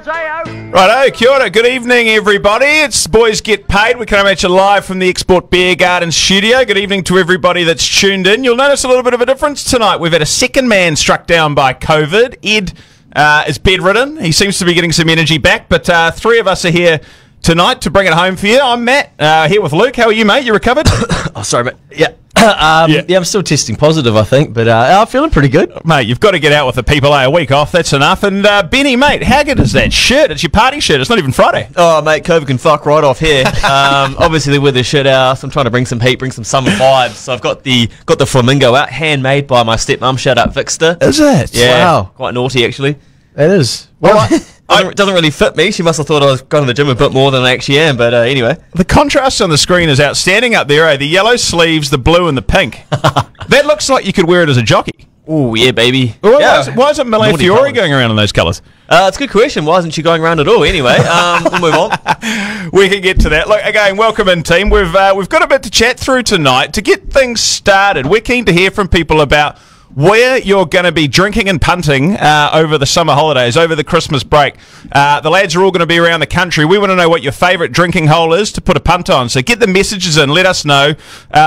Righto, kia ora, good evening everybody. It's Boys Get Paid. We're coming at you live from the Export Beer Garden studio. Good evening to everybody that's tuned in. You'll notice a little bit of a difference tonight. We've had a second man struck down by COVID. Ed is bedridden. He seems to be getting some energy back, but three of us are here tonight to bring it home for you. I'm Matt, here with Luke. How are you, mate? You recovered? Oh, sorry, mate. Yeah. Yeah, I'm still testing positive, I think, but I'm feeling pretty good. Mate, you've got to get out with the people, A week off, that's enough. And Benny, mate, how good is that shirt? It's your party shirt. It's not even Friday. Oh, mate, COVID can fuck right off here. Obviously, the weather's shit out. I'm trying to bring some heat, bring some summer vibes. So I've got the flamingo out, handmade by my stepmom. Shout out Vixter. Is it? Yeah. Wow. Quite naughty, actually. It is. Well, it doesn't really fit me. She must have thought I was going to the gym a bit more than I actually am, but anyway. The contrast on the screen is outstanding up there, eh? The yellow sleeves, the blue and the pink. That looks like you could wear it as a jockey. Oh, yeah, baby. Well, yeah. Why isn't Malay Fiore going around in those colours? It's a good question. Why isn't she going around at all? Anyway, we'll move on. We can get to that. Look, again, welcome in, team. We've got a bit to chat through tonight. To get things started, we're keen to hear from people about where you're going to be drinking and punting over the summer holidays, over the Christmas break. The lads are all going to be around the country. We want to know what your favourite drinking hole is to put a punt on. So get the messages in. Let us know.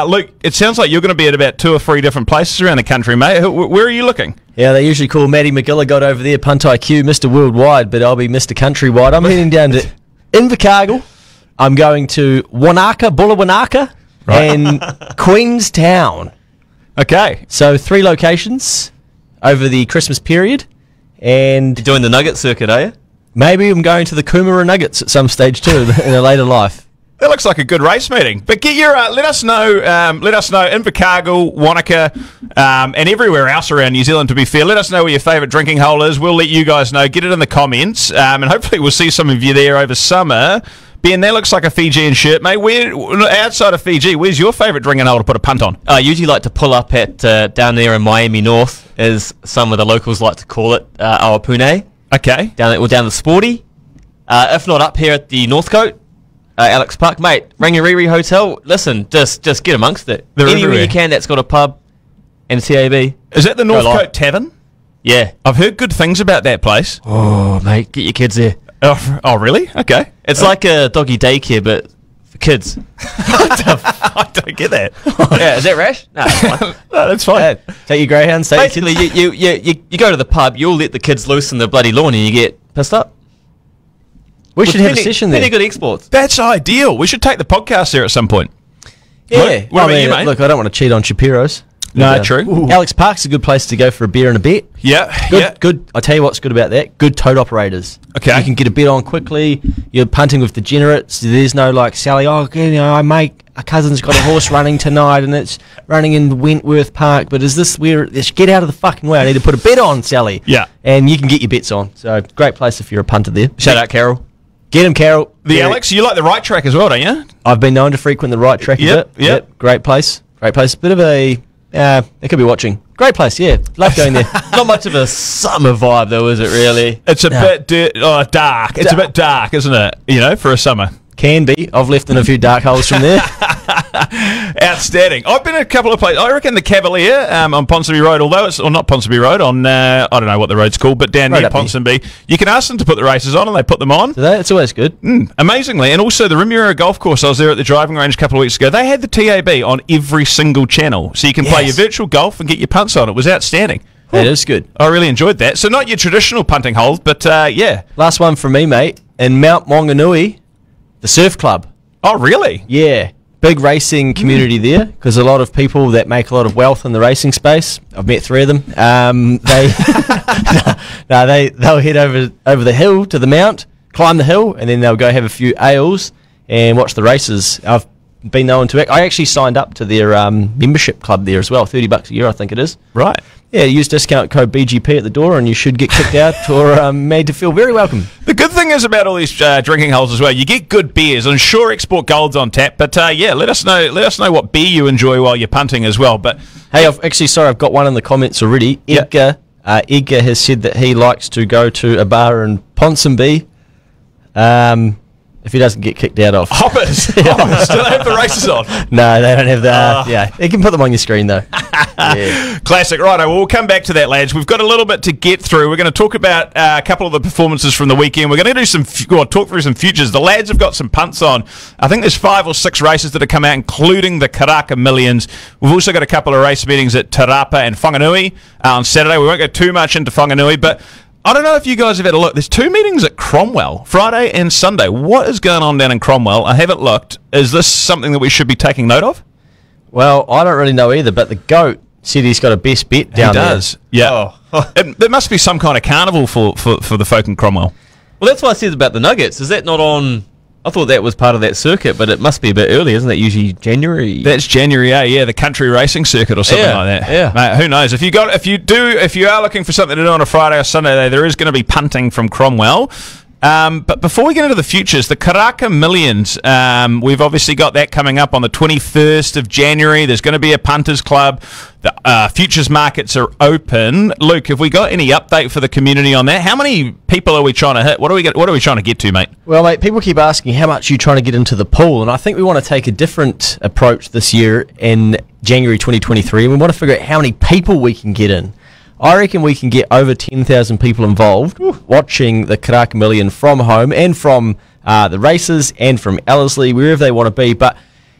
Luke, it sounds like you're going to be at about 2 or 3 different places around the country, mate. Where are you looking? Yeah, they usually call Matty McGilligott over there Punt IQ, Mr. Worldwide, but I'll be Mr. Countrywide. I'm heading down to Invercargill. I'm going to Bulla, and Queenstown. Okay. So 3 locations over the Christmas period. And you're doing the nugget circuit, are you? Maybe I'm going to the Coomera Nuggets at some stage too in a later life. That looks like a good race meeting. But get your let us know Invercargill, Wanaka, and everywhere else around New Zealand, to be fair. Let us know where your favourite drinking hole is. We'll let you guys know. Get it in the comments. And hopefully we'll see some of you there over summer. Ben, that looks like a Fijian shirt, mate. Outside of Fiji, where's your favourite drinking hole to put a punt on? I usually like to pull up at down there in Miami North, as some of the locals like to call it, Awapune. Okay. Down the Sporty. If not up here at the Northcote, Alex Park. Mate, Rangariri Hotel, listen, just get amongst it. They're Anywhere everywhere. you can that's got a pub and CAB. Is that the Northcote Tavern? Yeah. I've heard good things about that place. Oh, mate, get your kids there. Oh, really? Okay. It's like a doggy daycare, but for kids. I don't get that. Yeah, is that rash? No, it's fine. No, that's fine. Yeah, take your greyhounds. Basically, you go to the pub, you'll let the kids loose in the bloody lawn and you get pissed up. We should have a session there. Plenty good exports. That's ideal. We should take the podcast there at some point. Yeah. What about you, mate? Look, I don't want to cheat on Shapiro's. No, true. Alex Park's a good place to go for a beer and a bet. Yeah, Good. I tell you what's good about that. Good tote operators. Okay. You can get a bet on quickly. You're punting with degenerates. There's no like Sally. Oh, you know, a cousin's got a horse running tonight, and it's running in Wentworth Park. But is this where? Get out of the fucking way! I need to put a bet on, Sally. Yeah. And you can get your bets on. So great place if you're a punter there. Shout out, Carol. Get him, Carol. Alex, you like the right track as well, don't you? I've been known to frequent the right track a bit. Yep. Great place. Bit of a. They could be watching. Great place, yeah. Love going there. Not much of a summer vibe, though, is it, really? It's a bit dark. It's a bit dark, isn't it? You know, for a summer. Can be. I've left in a few dark holes from there. Outstanding. I've been in a couple of places. I reckon the Cavalier on Ponsonby Road, not Ponsonby Road, on, I don't know what the road's called, but down near Ponsonby. You can ask them to put the races on, and they put them on. It's always good. Amazingly. And also the Remuera Golf Course, I was there at the driving range a couple of weeks ago. They had the TAB on every single channel. So you can play your virtual golf and get your punts on. It was outstanding. It is good. I really enjoyed that. So not your traditional punting holes, but yeah. Last one from me, mate. In Mount Whanganui, the Surf Club. Oh, really? Yeah. Big racing community there, because a lot of people that make a lot of wealth in the racing space. I've met 3 of them. They'll head over the hill to the mount, climb the hill, and then they'll go have a few ales and watch the races. I've been known to. I actually signed up to their membership club there as well. $30 a year, I think it is. Right. Yeah, use discount code BGP at the door, and you should get kicked out or made to feel very welcome. The good thing is about all these drinking holes as well. You get good beers. I'm sure Export Gold's on tap, but yeah, let us know what beer you enjoy while you're punting as well. But hey, I've got one in the comments already. Edgar has said that he likes to go to a bar in Ponsonby. if he doesn't get kicked out of. Hoppers. Hoppers. Do they have the races on? No, they don't have the. Yeah, you can put them on your screen though. Yeah. Classic. Right, well, we'll come back to that, lads. We've got a little bit to get through. We're going to talk about a couple of the performances from the weekend. We're going to do talk through some futures. The lads have got some punts on. I think there's 5 or 6 races that have come out, including the Karaka Millions. We've also got a couple of race meetings at Te Rapa and Whanganui on Saturday. We won't go too much into Whanganui, but I don't know if you guys have had a look. There's 2 meetings at Cromwell, Friday and Sunday. What is going on down in Cromwell? I haven't looked. Is this something that we should be taking note of? Well, I don't really know either, but the GOAT said he's got a best bet down there. He does, yeah. Oh. There must be some kind of carnival for the folk in Cromwell. Well, that's what I said about the Nuggets. Is that not on... I thought that was part of that circuit, but it must be a bit early, isn't it? Usually January. That's January, yeah, the country racing circuit or something like that. Yeah, mate, who knows? If you are looking for something to do on a Friday or Sunday, there is going to be punting from Cromwell. But before we get into the futures, the Karaka Millions, we've obviously got that coming up on the 21st of January. There's going to be a punters club. The futures markets are open. Luke, have we got any update for the community on that? How many people are we trying to hit? What are we trying to get to, mate? Well, mate, people keep asking how much you're trying to get into the pool, and I think we want to take a different approach this year in January 2023, and we want to figure out how many people we can get in. I reckon we can get over 10,000 people involved watching the Karaka Million from home and from the races and from Ellerslie, wherever they want to be. But,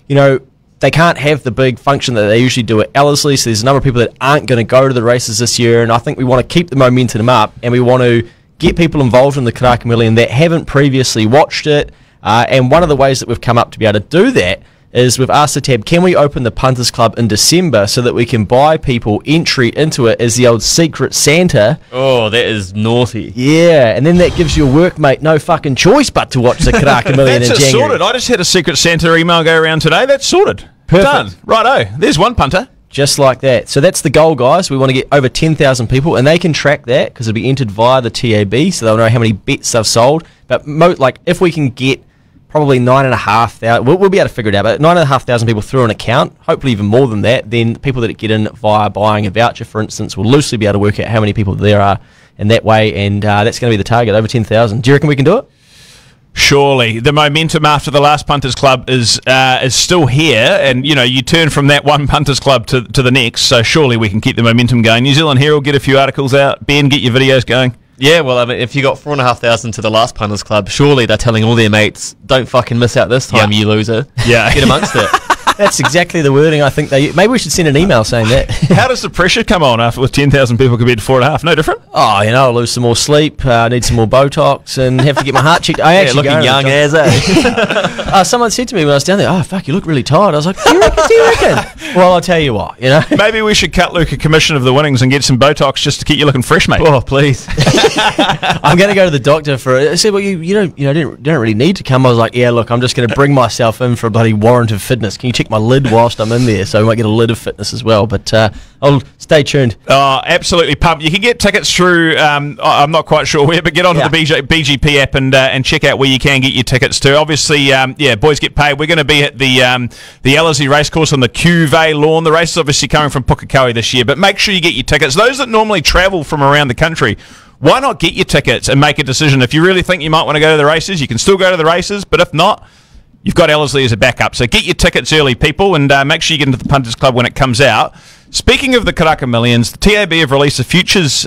you know, they can't have the big function that they usually do at Ellerslie, so there's a number of people that aren't going to go to the races this year, and I think we want to keep the momentum up, and we want to get people involved in the Karaka Million that haven't previously watched it. And one of the ways that we've come up to be able to do that is we've asked the tab, can we open the Punters Club in December so that we can buy people entry into it as the old Secret Santa? Oh, that is naughty. Yeah, and then that gives your workmate no fucking choice but to watch the Karaka Million in January. Sorted. I just had a Secret Santa email go around today. That's sorted. Perfect. Done. Righto. There's one punter. Just like that. So that's the goal, guys. We want to get over 10,000 people, and they can track that because it'll be entered via the TAB, so they'll know how many bets they've sold. But if we can get probably 9,500. We'll be able to figure it out. But 9,500 people through an account, hopefully even more than that. Then people that get in via buying a voucher, for instance, will loosely be able to work out how many people there are in that way. And that's going to be the target, over 10,000. Do you reckon we can do it? Surely. The momentum after the last Punters Club is still here, and you turn from that one Punters Club to the next. So surely we can keep the momentum going. New Zealand Herald, get a few articles out. Ben, get your videos going. Yeah, well, I mean, if you got 4,500 to the last Punters Club, surely they're telling all their mates, don't fucking miss out this time, you loser. Yeah. Get amongst it. That's exactly the wording I think maybe we should send an email saying that. How does the pressure come on after with 10,000 people compared to 4.5? No different? Oh, I'll lose some more sleep, need some more Botox, and have to get my heart checked. I actually looking young as someone said to me when I was down there, "Oh fuck, you look really tired." I was like, "Do you reckon?" Well, I'll tell you what, Maybe we should cut Luke a commission of the winnings and get some Botox just to keep you looking fresh, mate. Oh, please. I'm going to go to the doctor for it. I said, "Well, you don't really need to come." I was like, "Yeah, look, I'm just going to bring myself in for a bloody warrant of fitness. Can you check my lid whilst I'm in there, so we might get a lid of fitness as well." But I'll stay tuned. Oh, absolutely pumped. You can get tickets through, I'm not quite sure where, but get onto the BGP app and check out where you can get your tickets to. Obviously, boys get paid. We're going to be at the Ellerslie Racecourse on the Cuvée lawn. The race is obviously coming from Pukekohe this year, but make sure you get your tickets. Those that normally travel from around the country, why not get your tickets and make a decision? If you really think you might want to go to the races, you can still go to the races, but if not, you've got Ellerslie as a backup. So get your tickets early, people, and make sure you get into the Punters Club when it comes out. Speaking of the Karaka Millions, the TAB have released the futures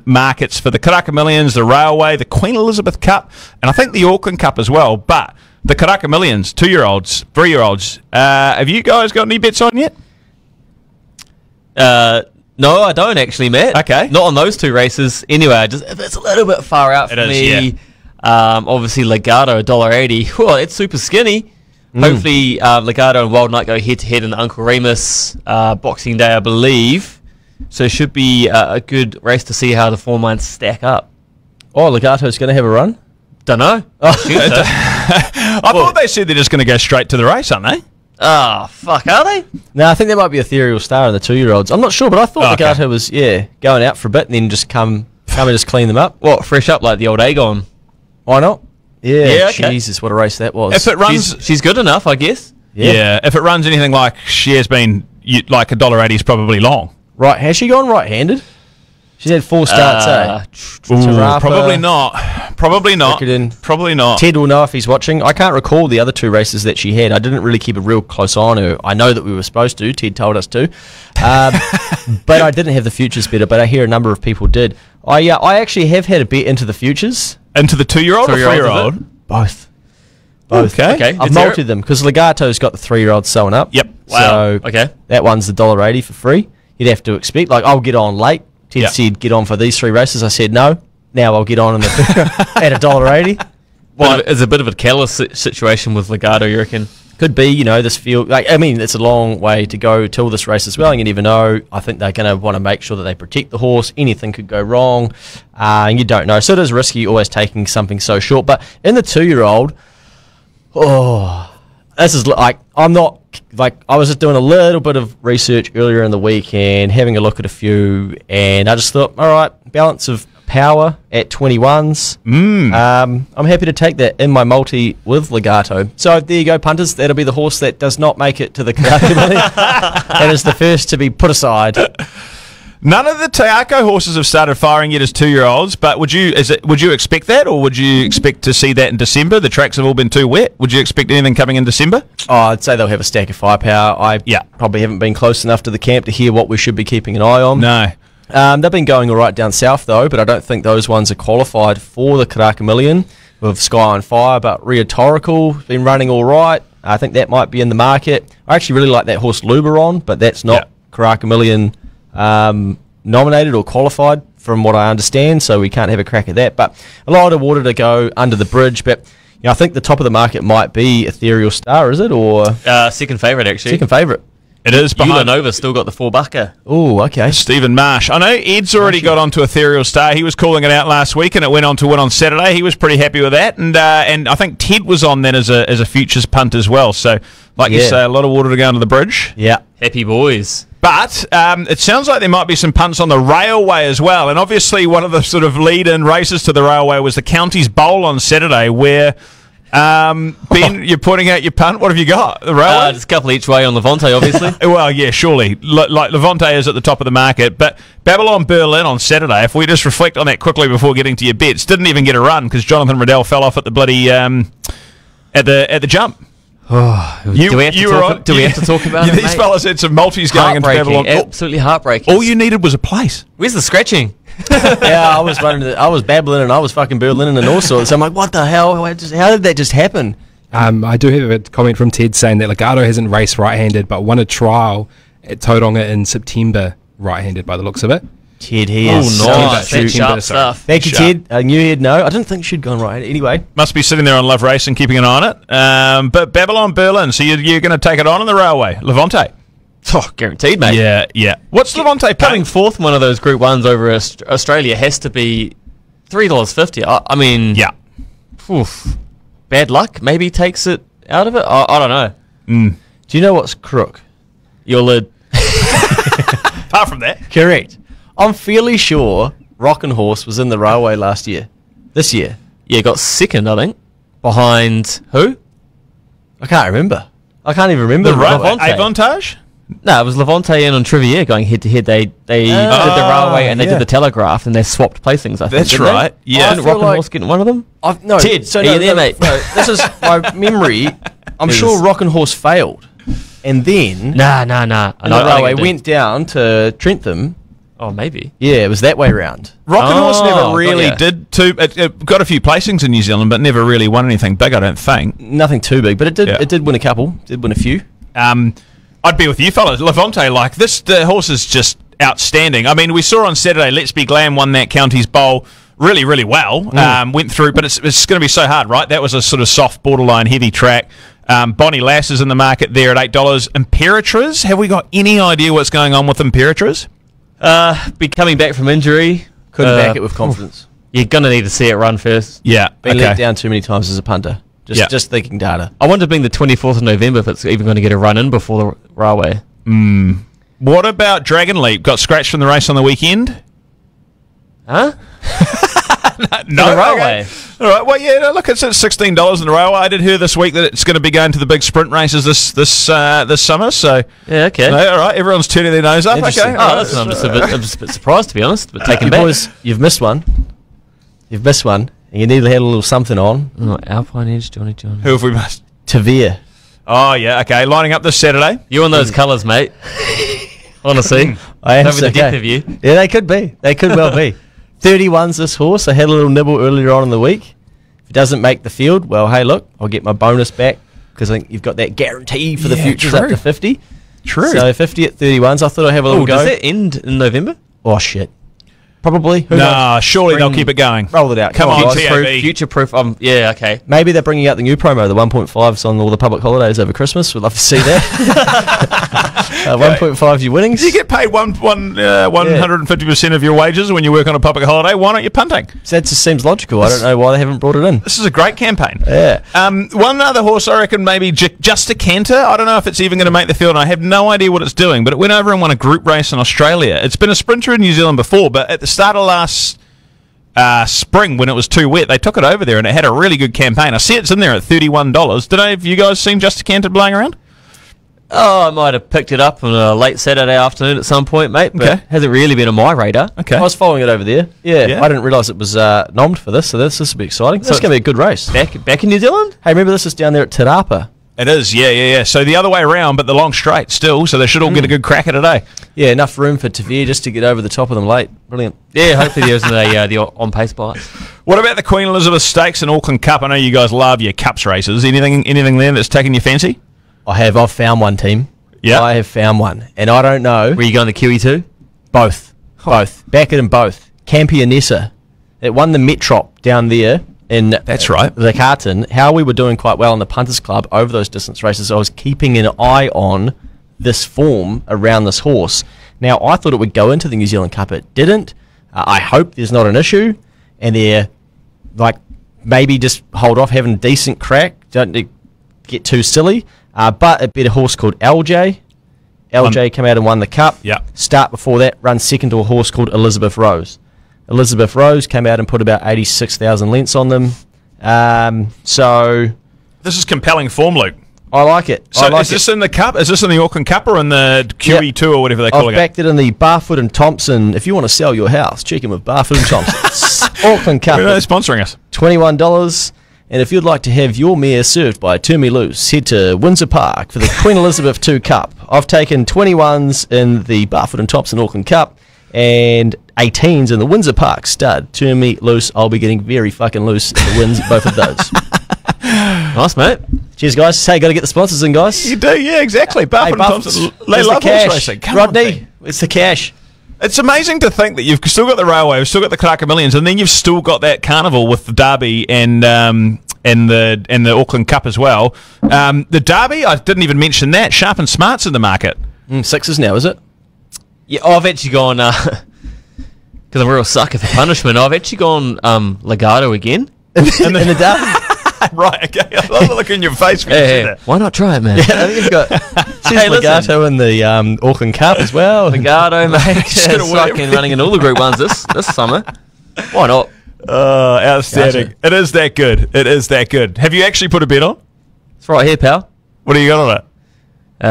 markets for the Karaka Millions, the Railway, the Queen Elizabeth Cup, and I think the Auckland Cup as well. But the Karaka Millions, 2-year-olds, 3-year-olds, have you guys got any bets on yet? No, I don't actually, Matt. Okay. Not on those 2 races. Anyway, it's a little bit far out for me. Yeah. Obviously, Legato, $1.80. Well, it's super skinny. Hopefully, Legato and Wild Knight go head-to-head in the Uncle Remus Boxing Day, I believe. So it should be a good race to see how the form lines stack up. Oh, Legato's going to have a run? Don't know. I thought they said they're just going to go straight to the race, aren't they? Oh, fuck, are they? No, I think there might be a ethereal star in the 2-year-olds. I'm not sure, but I thought Legato was, going out for a bit and then just come and just clean them up. What, fresh up like the old Aegon? Why not? Yeah, okay. Jesus, what a race that was. If it runs, she's good enough, I guess. Yeah, if it runs anything like she has been, like $1.80 is probably long. Right, has she gone right-handed? She's had 4 starts, Probably not. Probably not. Cricketing. Probably not. Ted will know if he's watching. I can't recall the other 2 races that she had. I didn't really keep a real close eye on her. I know that we were supposed to. Ted told us to. But I didn't have the futures better, but I hear a number of people did. I actually have had a bet into the futures. Into the 2-year-old or 3-year-old? Both. Okay. I've multied them because Legato's got the 3-year-old sewn up. Yep. Wow. So that one's $1.80 for free. You'd have to expect, like, I'll get on late. Ted said, get on for these 3 races. I said, no. Now I'll get on at $1.80. Well, it's a bit of a careless situation with Legato, you reckon? Could be, this field. Like, I mean, it's a long way to go till this race as well. And you never know. I think they're going to want to make sure that they protect the horse. Anything could go wrong. And you don't know. So it is risky always taking something so short. But in the 2-year-old, this is like, I'm not, like, I was just doing a little bit of research earlier in the week and having a look at a few. And I just thought, all right, balance of power at 21s. I'm happy to take that in my multi with Legato. So there you go, punters. That'll be the horse that does not make it to the Karaka Million. And is the first to be put aside. None of the Te Ako horses have started firing yet as 2-year-olds, but would you expect that, or would you expect to see that in December? The tracks have all been too wet. Would you expect anything coming in December? Oh, I'd say they'll have a stack of firepower. I probably haven't been close enough to the camp to hear what we should be keeping an eye on. No. They've been going all right down south, though, but I don't think those ones are qualified for the Karaka Million with Sky on Fire. But Ria Toracle has been running all right. I think that might be in the market. I actually really like that horse Luberon, but that's not Karaka Million nominated or qualified from what I understand, so we can't have a crack at that. But a lot of water to go under the bridge. But I think the top of the market might be Ethereal Star, is it? Or second favourite, actually. Second favourite. It is behind. Ulanova still got the 4-bucker. Oh, okay. Stephen Marsh. I know Ed's already got onto Ethereal Star. He was calling it out last week, and it went on to win on Saturday. He was pretty happy with that, and I think Ted was on then as a futures punt as well. So, like you say, a lot of water to go under the bridge. Yeah, happy boys. But it sounds like there might be some punts on the railway as well, and obviously one of the sort of lead-in races to the railway was the Counties Bowl on Saturday, where. Ben, you're pointing out your punt. What have you got? The railway? Just a couple each way on Levante, obviously. Well, yeah, surely. Like Levante is at the top of the market. But Babylon Berlin on Saturday, if we just reflect on that quickly before getting to your bets, didn't even get a run because Jonathan Riddell fell off at the bloody at the jump. Do we have to talk about it, These fellas had some multis going into Babylon. Absolutely heartbreaking. All you needed was a place. Where's the scratching? I was babbling and I was fucking Berlin and all sorts. I'm like, what the hell? How did that just happen? I do have a comment from Ted saying that Legato hasn't raced right-handed, but won a trial at Tauranga in September right-handed by the looks of it. Ted, he is nice. That's sharp stuff. Thank you, Ted. I knew he'd know. I didn't think she'd gone right. Anyway. Must be sitting there on Love Race and keeping an eye on it. But Babylon Berlin, so you're going to take it on the railway. Levante. Oh, guaranteed, mate. Yeah. What's Levante coming fourth in one of those Group 1s over Australia has to be $3.50. I mean, bad luck. Maybe takes it out of it. I don't know. Do you know what's crook? Your lid. Apart from that. Correct. I'm fairly sure Rockin' Horse was in the railway this year. Yeah, got second, I think. Behind who? I can't remember. I can't even remember. The railway. Avantage? No, it was Levante and on Trivier going head to head. They did the railway and they did the Telegraph and they swapped placings. I think. That's right. Yeah, didn't Rockin' Horse get one of them? No, Ted, so are you there, mate? No, this is my memory. I'm sure Rockin' Horse failed, and then Nah. the railway went down to Trentham. Oh, maybe. Yeah, it was that way round. Rockin' Horse never really did too. It got a few placings in New Zealand, but never really won anything big. I don't think. Nothing too big, but it did. It did win a couple. Did win a few. I'd be with you fellas. Levante, like this, the horse is just outstanding. I mean, we saw on Saturday, Let's Be Glam won that Counties Bowl really, really well. Went through, but it's going to be so hard, right? That was a sort of soft, borderline, heavy track. Bonnie Lass is in the market there at $8. Imperatriz, have we got any idea what's going on with Imperatriz? Be coming back from injury. Couldn't back it with confidence. You're going to need to see it run first. Yeah. Been let down too many times as a punter. Just thinking data. I wonder being the 24th of November if it's even going to get a run in before the railway. What about Dragon Leap? Got scratched from the race on the weekend? Huh? No, the railway. All right. Well, yeah. Look, it's at $16 in the railway. I did hear this week that it's going to be going to the big sprint races this summer. So yeah, okay. No, all right. Everyone's turning their nose up. Okay. I'm just a bit surprised, to be honest. But taken back. Boys, you've missed one. And you need to have a little something on. Oh, Alpine Edge, Johnny. Who have we missed? Tavere. Oh, yeah, okay. Lining up this Saturday. You on those colours, mate. Honestly. I am Over the depth of you. Yeah, they could be. They could well be. 31's this horse. I had a little nibble earlier on in the week. If it doesn't make the field, well, hey, look, I'll get my bonus back because I think you've got that guarantee for the futures up to 50. True. So 50 at 31s. I thought I'd have a little go. Does that end in November? Oh, shit. Probably. Who Nah, knows? surely they'll keep it going. Roll it out. Come on, guys. TAB. Future proof. Yeah, okay. Maybe they're bringing out the new promo, the 1.5s on all the public holidays over Christmas. We'd love to see that. 1.5 your winnings. You get paid 150% of your wages when you work on a public holiday. Why aren't you punting? So that just seems logical. I don't know why they haven't brought it in. This is a great campaign. Yeah. One other horse I reckon maybe Just a Canter. I don't know if it's even going to make the field. And I have no idea what it's doing, but it went over and won a group race in Australia. It's been a sprinter in New Zealand before, but at the start of last spring when it was too wet, they took it over there and it had a really good campaign. I see it's in there at $31. Did any of you guys seen Just a Canter blowing around? Oh, I might have picked it up on a late Saturday afternoon at some point, mate, but hasn't really been on my radar. Okay. I was following it over there. Yeah. I didn't realise it was nommed for this, so this will be exciting. This is going to be a good race. Back in New Zealand? Hey, remember this is down there at Te Rapa? It is, yeah. So the other way around, but the long straight still, so they should all get a good crack at it, eh? Yeah, enough room for Tavere just to get over the top of them late. Brilliant. Yeah, hopefully there isn't the on-pace bites. What about the Queen Elizabeth Stakes and Auckland Cup? I know you guys love your Cups races. Anything there that's taken your fancy? I've found one, team. Yeah. I have found one. And I don't know. Were you going to Kiwi too? Both. Back it in both. Campionessa. It won the Metrop down there in That's right. the Carton. How we were doing quite well in the Punters Club over those distance races. I was keeping an eye on this form around this horse. Now, I thought it would go into the New Zealand Cup. It didn't. I hope there's not an issue. And they're maybe just hold off having a decent crack. Don't get too silly. But it beat a horse called LJ. LJ came out and won the Cup. Yeah. Start before that, run second to a horse called Elizabeth Rose. Elizabeth Rose came out and put about 86,000 lengths on them. So This is compelling form, Luke. I like it. So is this in the Cup? Is this in the Auckland Cup or in the QE2 or whatever they call it? I've backed it in the Barfoot and Thompson. If you want to sell your house, check in with Barfoot and Thompson. Auckland Cup. They're sponsoring us. $21. And if you'd like to have your mare served by Turmie Loose, head to Windsor Park for the Queen Elizabeth II Cup. I've taken 21s in the Barfoot and Thompson Auckland Cup and 18s in the Windsor Park stud. Turmie Loose. I'll be getting very fucking loose in the wins both of those. Nice, mate. Cheers, guys. Hey, got to get the sponsors in, guys. You do, yeah, exactly. Barfoot and Thompson. They love horse racing. Come on, Rodney, Pete. it's the cash. It's amazing to think that you've still got the Railway, you've still got the Karaka Millions, and then you've still got that carnival with the Derby and the Auckland Cup as well. The Derby, I didn't even mention that. Sharp and Smart's in the market. 6s now, is it? Yeah, I've actually gone, because I'm a real sucker for punishment, I've actually gone Legato again. in the Derby. Right, okay. I love the look in your face when you say that. Why not try it, man? Yeah, I think you've got Legato in the Auckland Cup as well. Legato, mate. Just gonna It's work. fucking running in all the Group 1s this summer. Why not? Outstanding. Gotcha. It is that good. It is that good. Have you actually put a bet on? It's right here, pal. What do you got on it? You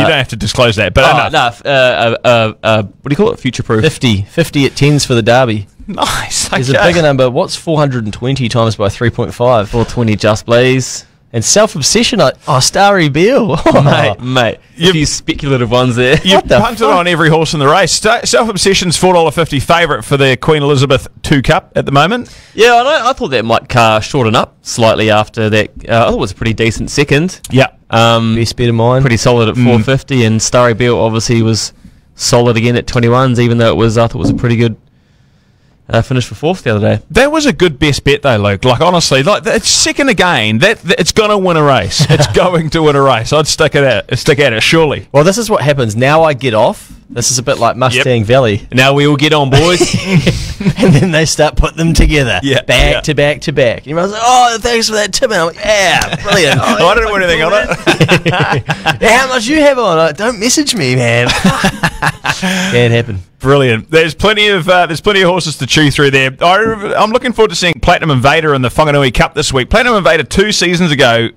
don't have to disclose that, but enough. What do you call it? Future proof. 50 at 10s for the Derby. Nice. There's a bigger number. What's 420 times by 3.5? 420 just please. And Self-Obsession, Starry Beale. Mate. A few speculative ones there. You've the punted fuck? on every horse in the race. Self-Obsession's $4.50 favourite for the Queen Elizabeth II Cup at the moment. Yeah, I know. I thought that might shorten up slightly after that. I thought it was a pretty decent second. Yeah. Best bet of mine. Pretty solid at 450, and Starry Beale obviously was solid again at 21s, even though I thought it was a pretty good finish for fourth the other day. That was a good best bet though, Luke. Like honestly, it's second again. That it's going to win a race. It's going to win a race. I'd stick at it surely. Well, this is what happens. Now I get off. This is a bit like Mustang Valley. Now we all get on, boys. And then they start putting them together. Yeah, Back to back to back. And everyone's like, oh, thanks for that tip. And I'm like, yeah, brilliant. I didn't win anything on it. Yeah, how much you have on? Like, don't message me, man. Can't happen. Brilliant. There's plenty of horses to chew through there. I'm looking forward to seeing Platinum Invader in the Whanganui Cup this week. Platinum Invader 2 seasons ago,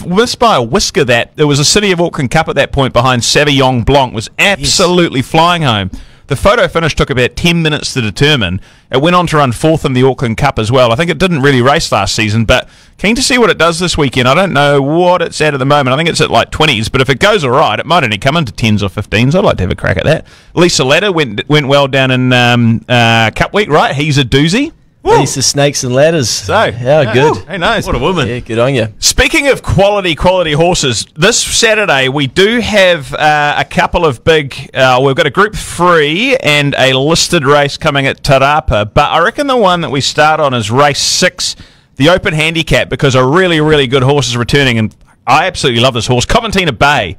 missed by a whisker. That there was a City of Auckland Cup at that point behind Savillon Blanc, was absolutely flying home. The photo finish took about 10 minutes to determine. It went on to run 4th in the Auckland Cup as well. I think it didn't really race last season, but keen to see what it does this weekend. I don't know what it's at the moment. I think it's at like 20s, but if it goes all right, it might only come into 10s or 15s. I'd like to have a crack at that. Lisa Ladder went well down in Cup Week, right? He's a doozy. These are snakes and ladders. So, how good. Who knows? What a woman. Yeah, good on you. Speaking of quality horses, this Saturday we do have a couple of big... we've got a Group 3 and a listed race coming at Te Rapa, but I reckon the one that we start on is race 6, the Open Handicap, because a really, really good horse is returning, and I absolutely love this horse. Coventina Bay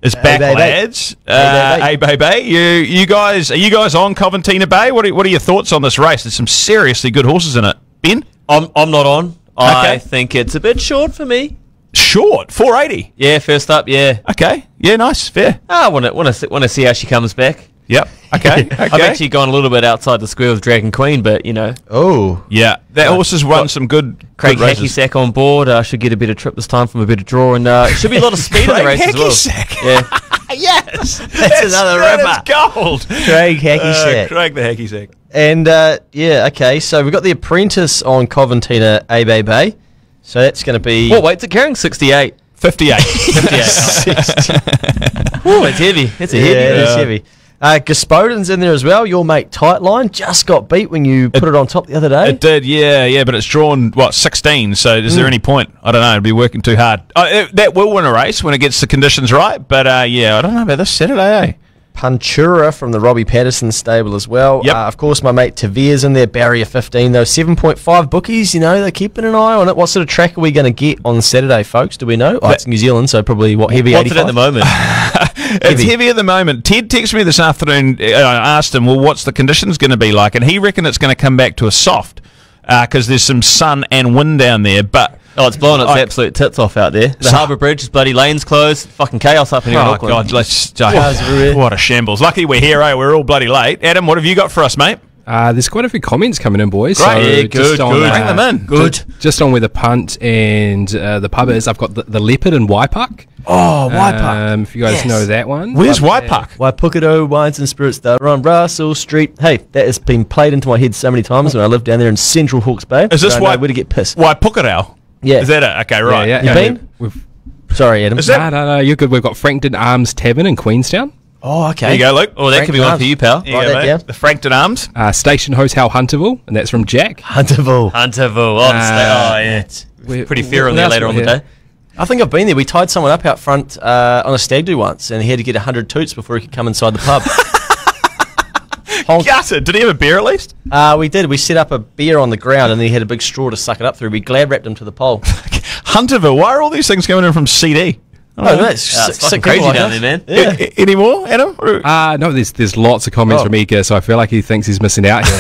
is back, lads. Hey, baby. You guys, are you guys on Coventina Bay? What are your thoughts on this race? There's some seriously good horses in it. Ben? I'm not on. I think it's a bit short for me. Short? 480? Yeah, first up, yeah. Okay. Yeah, nice. Fair. I want to see how she comes back. Yep. Okay. I've actually gone a little bit outside the square with Dragon Queen, but, you know. Oh. Yeah. That horse has run some good Craig good races. Hacky-Sack on board. Should get a better trip this time from a better draw, and should be a lot of speed in the race as well. Hacky-Sack. Yeah. Yes. That's another ripper. That's gold. Craig Hacky-Sack. Craig the Hacky-Sack. And, okay, so we've got the Apprentice on Coventina Bay. So that's going to be... Oh, wait, it's carrying 68. 58. 58. Oh, it's heavy. It's a heavy. Yeah, it is heavy. Gospodin's in there as well. Your mate Tightline just got beat when you put it on top the other day. It did, yeah, but it's drawn, 16, so is there any point? I don't know, it'd be working too hard. That will win a race when it gets the conditions right, but I don't know about this Saturday, eh? Puntura from the Robbie Patterson stable as well. Yep. Of course, my mate Tavere's in there, barrier 15, though. 7.5 bookies, they're keeping an eye on it. What sort of track are we going to get on Saturday, folks? Do we know? It's New Zealand, so probably heavy 85? What's it at the moment? It's heavy at the moment. Ted texted me this afternoon. I asked him, well, what's the conditions going to be like? And he reckoned it's going to come back to a soft because there's some sun and wind down there. But it's blowing its absolute tits off out there. The Harbour Bridge, bloody lanes closed. Fucking chaos up in here in Auckland. God, what a shambles. Lucky we're here, eh? We're all bloody late. Adam, what have you got for us, mate? There's quite a few comments coming in, boys. Great. So Yeah, good. Bring them in. Good. Just on where the punt and the pub is, I've got the Leopard and Waipuck. Oh, Waipuck. If you guys know that one. Where's Waipuck? Waipukaro Wines and Spirits that are on Russell Street. Hey, that has been played into my head so many times when I lived down there in Central Hawke's Bay. Is this where to get pissed? Waipukarau? Yeah. Is that it? Okay, right. Yeah. You been? Sorry, Adam. No, you're good. We've got Frankton Arms Tavern in Queenstown. Oh, okay. There you go, Luke. Oh, that could be one for you, pal. There you go, mate. The Frankton Arms. Station Hotel Hunterville, and that's from Jack. Hunterville. Yeah. It's pretty fair on there later on the day. I think I've been there. We tied someone up out front on a stag do once, and he had to get 100 toots before he could come inside the pub. Gutted. Did he have a beer at least? We did. We set up a beer on the ground, and then he had a big straw to suck it up through. We glad wrapped him to the pole. Hunterville. Why are all these things coming in from CD? Oh, that's it's fucking crazy down there, man. Yeah. Any more, Adam? No, there's lots of comments from Ika, so I feel like he thinks he's missing out here.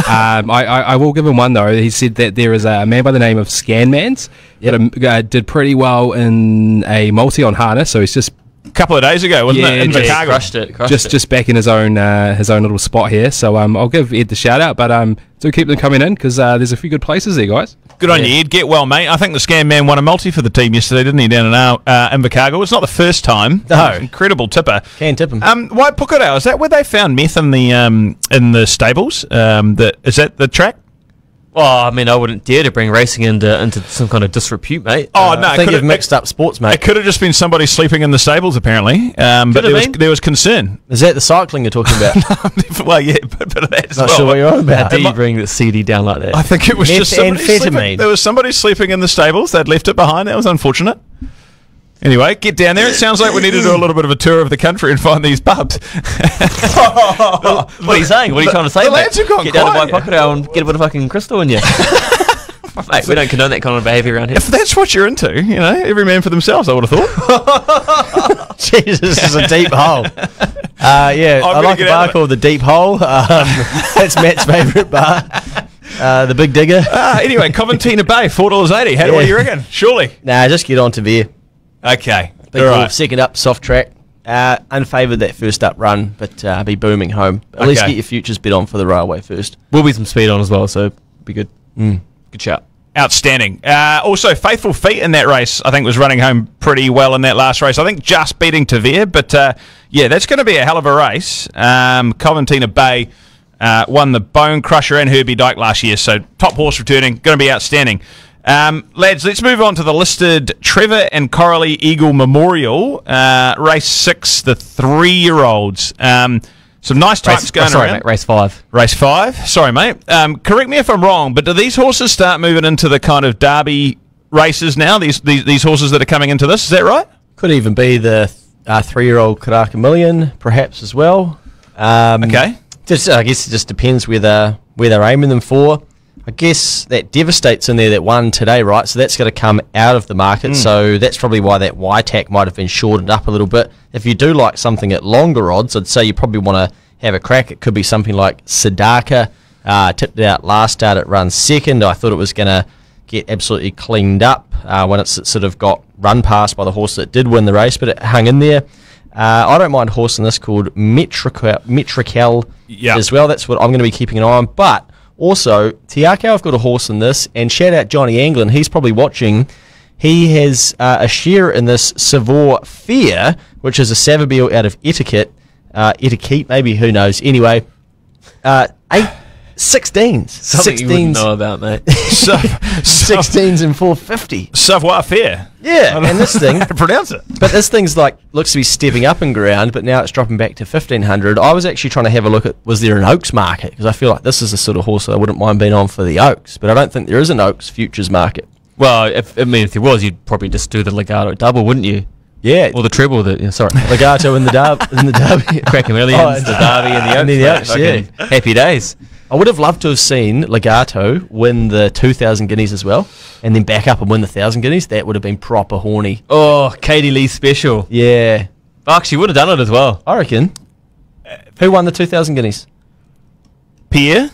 I will give him one, though. He said that there is a man by the name of Scanmans that did pretty well in a multi on harness, so he's just... A couple of days ago, wasn't it? In Chicago. Crushed it. Just back in his own little spot here, so I'll give Ed the shout out, but do keep them coming in because there's a few good places there, guys. Good on you, Ed. Get well, mate. I think the Scan Man won a multi for the team yesterday, didn't he, down in Invercargill? It's not the first time. No. Incredible tipper. Can tip him. Waipukarau, is that where they found meth in the stables? Is that the track? Well, I mean, I wouldn't dare to bring racing into some kind of disrepute, mate. Oh, no. I think you've mixed up sports, mate. It could have just been somebody sleeping in the stables, apparently. But there was concern. Is that the cycling you're talking about? Well, yeah, but of that as Not well. sure what you're on about. How do you bring the CD down like that? I think it was just somebody sleeping. Methamphetamine. There was somebody sleeping in the stables. They'd left it behind. That was unfortunate. Anyway, get down there. It sounds like we need to do a little bit of a tour of the country and find these pubs. What are you saying? What are you trying to say, the mate? lads have gone Get down to quiet. Waipukarau and get a bit of fucking crystal in you. Mate, we don't condone that kind of behaviour around here. If that's what you're into, every man for themselves, I would have thought. Jesus, this is a deep hole. I like a bar called the Deep Hole. That's Matt's favourite bar. The Big Digger. Anyway, Coventina Bay, $4.80. What do you reckon? Surely. Nah, just get on to beer. Okay. Big All ball, right. second up, soft track. Unfavoured that first up run, but be booming home. At least get your futures bet on for the railway first. Will be some speed on as well, so be good. Good shout. Outstanding. Also, Faithful Feet in that race, I think, was running home pretty well in that last race. I think just beating Tavere, but yeah, that's going to be a hell of a race. Coventina Bay won the Bone Crusher and Herbie Dyke last year, so top horse returning, going to be outstanding. Lads, let's move on to the listed Trevor and Coralie Eagle Memorial, race 6, the 3-year-olds. Some nice types going around. Mate, race 5. Race 5. Sorry, mate. Correct me if I'm wrong, but do these horses start moving into the kind of Derby races now? These horses that are coming into this, is that right? Could even be the 3-year-old Karaka Million, perhaps as well. Okay. I guess it just depends where they're aiming them for. I guess that Devastate's in there that won today, right? So that's going to come out of the market. So that's probably why that YTAC might have been shortened up a little bit. If you do like something at longer odds, I'd say you probably want to have a crack. It could be something like Sadaka. Tipped it out last start, it runs second. I thought it was going to get absolutely cleaned up when it's sort of got run past by the horse that did win the race, but it hung in there. I don't mind a horse in this called Metrical as well. That's what I'm going to be keeping an eye on. But also, Tiako, I've got a horse in this, and shout out Johnny Anglin, he's probably watching. He has a share in this Savour Fair, which is a Savabeel out of Etiquette, maybe, who knows. Anyway, 16s. Something you wouldn't know about, mate. 16s and 450. Savoir Fair. Yeah, and this thing... How to pronounce it. But this thing's looks to be stepping up in ground, but now it's dropping back to 1,500. I was actually trying to have a look at, was there an Oaks market? Because I feel like this is the sort of horse that I wouldn't mind being on for the Oaks, but I don't think there is an Oaks futures market. Well, if there was, you'd probably just do the Legato double, wouldn't you? Yeah. Or the treble. Sorry. Legato in the Derby. Karaka Millions, the Derby and the Oaks. Yeah. Happy days. I would have loved to have seen Legato win the 2,000 guineas as well, and then back up and win the 1,000 guineas. That would have been proper horny. Oh, Katie Lee special. Yeah. Actually, would have done it as well. I reckon. Who won the 2,000 guineas? Pierre?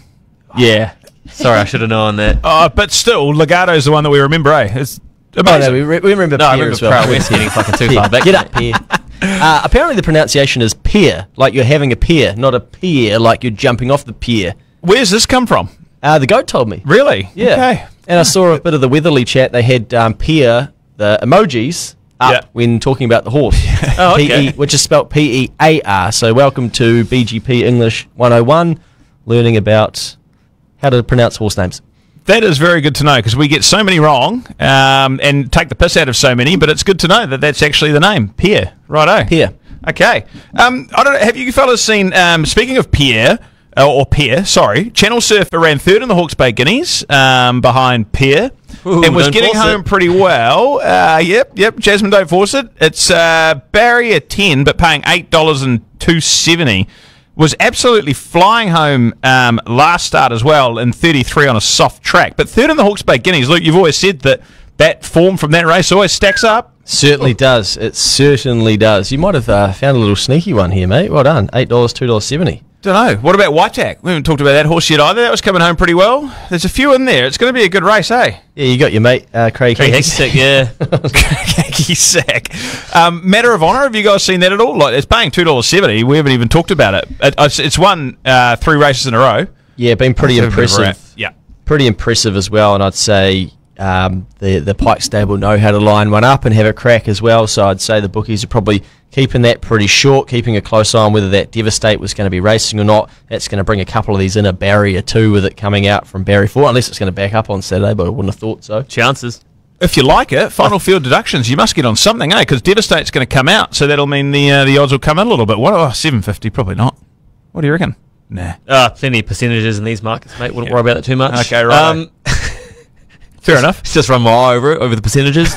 Yeah. Sorry, I should have known that. But still, Legato's the one that we remember, eh? It's amazing. Oh, no, we remember Pierre as well. Proud West getting fucking too far back. Get up, Pierre. Apparently the pronunciation is pier, like you're having a pier, not a pier, like you're jumping off the pier. Where's this come from? The goat told me. Really? Yeah. Okay. And I saw a bit of the Weatherly chat. They had pier, the emojis, up when talking about the horse. Oh, okay. P-E, which is spelt P-E-A-R. So welcome to BGP English 101, learning about how to pronounce horse names. That is very good to know, because we get so many wrong and take the piss out of so many, but it's good to know that that's actually the name. Pierre. Righto. Pierre. Okay. I don't know, have you fellas seen, speaking of Pierre, Channel Surfer ran third in the Hawke's Bay Guineas behind Pierre. And was getting home pretty well. Yep. Jasmine, don't force it. It's barrier 10, but paying $8.270. Was absolutely flying home last start as well in 33 on a soft track. But third in the Hawke's Bay Guineas. Luke, you've always said that form from that race always stacks up. Certainly does. It certainly does. You might have found a little sneaky one here, mate. Well done. $8, $2.70. Don't know. What about YTAC? We haven't talked about that horse yet either. That was coming home pretty well. There's a few in there. It's going to be a good race, eh? Yeah, you got your mate, Craig Hacksack, yeah. Hacksack. Matter of Honour, have you guys seen that at all? Like, it's paying $2.70. We haven't even talked about it. It's won 3 races in a row. Yeah, been pretty impressive. Yeah. Pretty impressive as well, and I'd say the Pike stable know how to line one up and have a crack as well, so I'd say the bookies are probably keeping that pretty short, keeping a close eye on whether that Devastate was going to be racing or not. That's going to bring a couple of these in a barrier 2 with it coming out from barrier 4, unless it's going to back up on Saturday, but I wouldn't have thought so. Chances. If you like it, final field deductions, you must get on something, eh? Because Devastate's going to come out, so that'll mean the odds will come in a little bit. What? Oh, 750, probably not. What do you reckon? Nah. Plenty of percentages in these markets, mate. Wouldn't worry about that too much. Okay, right. Fair enough. Just run my eye over the percentages.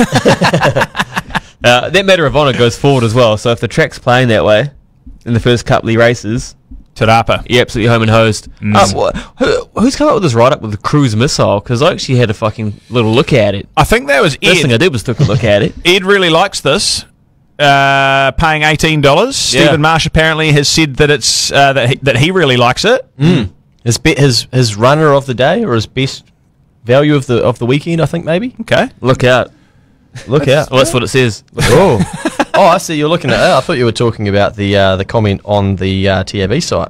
That Matter of Honour goes forward as well, so if the track's playing that way in the first couple of races, Te Rapa. you're absolutely home and hosed. Who's come up with this write-up with the cruise missile? Because I actually had a fucking little look at it. I think that was Ed. First thing I did was took a look at it. Ed really likes this. Paying $18. Stephen Marsh apparently has said that it's that he really likes it. His runner of the day, or his best value of the weekend, I think, maybe. Okay. Look out. Look out. Well, that's what it says. Oh, I see. You're looking at that. I thought you were talking about the comment on the TAB site.